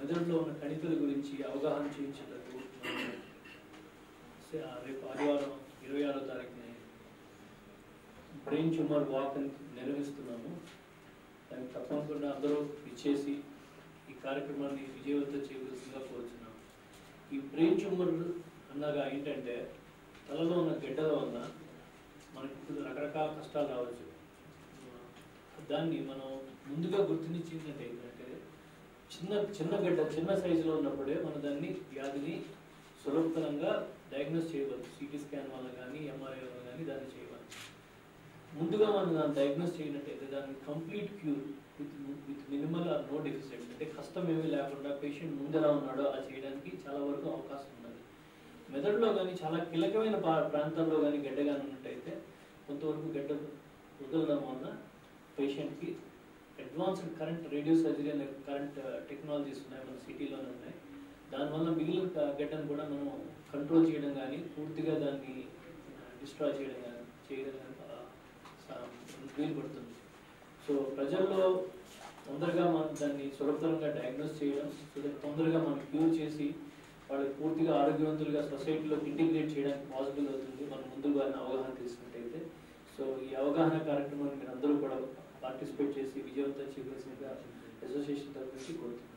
మెదడులో ఉన్న కణితుల గురించి అవగాహన చేయించేటప్పుడు రేపు ఆదివారం 26వ తారీఖున బ్రెయిన్ ట్యూమర్ వాక్ నిర్వహిస్తున్నాము. దానికి తప్పకుండా అందరూ ఇచ్చేసి ఈ కార్యక్రమాన్ని విజయవంతం చేయవలసిందిగా కోరుతున్నాము. ఈ బ్రెయిన్ ట్యూమర్ అన్నగా ఏంటంటే తలలో ఉన్న గడ్డల వల్ల మనకి రకరకాల కష్టాలు రావచ్చు. దాన్ని మనం ముందుగా గుర్తించిందంటే ఏంటంటే చిన్న గడ్డ చిన్న సైజులో ఉన్నప్పుడే మనం దాన్ని వ్యాధిని సులభతరంగా డయాగ్నోస్ చేయవచ్చు. సిటీ స్కాన్ వల్ల కానీ ఎంఆర్ఐ వల్ల కానీ దాన్ని చేయవచ్చు. ముందుగా మనం దాన్ని డయాగ్నోస్ చేయనట్టయితే దాన్ని complete cure with minimal or no deficit, అంటే కష్టం ఏమీ లేకుండా పేషెంట్ ముందు ఎలా ఉన్నాడో అలా చేయడానికి చాలా వరకు అవకాశం ఉన్నది. మెదడులో కానీ చాలా కీలకమైన ప్రాంతాల్లో కానీ గడ్డ కానీ ఉన్నట్టయితే కొంతవరకు గడ్డ వదలడం వల్ల పేషెంట్కి అడ్వాన్స్డ్ కరెంట్ రేడియో సర్జరీ అనే కరెంట్ టెక్నాలజీస్ ఉన్నాయి, మన సిటీలోనే ఉన్నాయి. దానివల్ల మిగిలిన గడ్డను కూడా మనం కంట్రోల్ చేయడం కానీ పూర్తిగా దాన్ని డిస్ట్రాయ్ చేయడం కానీ వీలు పడుతుంది. సో ప్రజల్లో తొందరగా మనం దాన్ని సులభతరంగా డయాగ్నోస్ చేయడం, తొందరగా మనం క్యూర్ చేసి వాళ్ళకి పూర్తిగా ఆరోగ్యవంతులుగా సొసైటీలో ఇంటిగ్రేట్ చేయడానికి పాసిబుల్ అవుతుంది మనం ముందుగా అవగాహన తీసుకున్నట్టయితే. సో ఈ అవగాహన కార్యక్రమాన్ని మీరు అందరూ కూడా పార్టిసిపేట్ చేసి విజయవంతం చేయవలసిందిగా అసోసియేషన్ తరఫు నుంచి కోరుతున్నాను.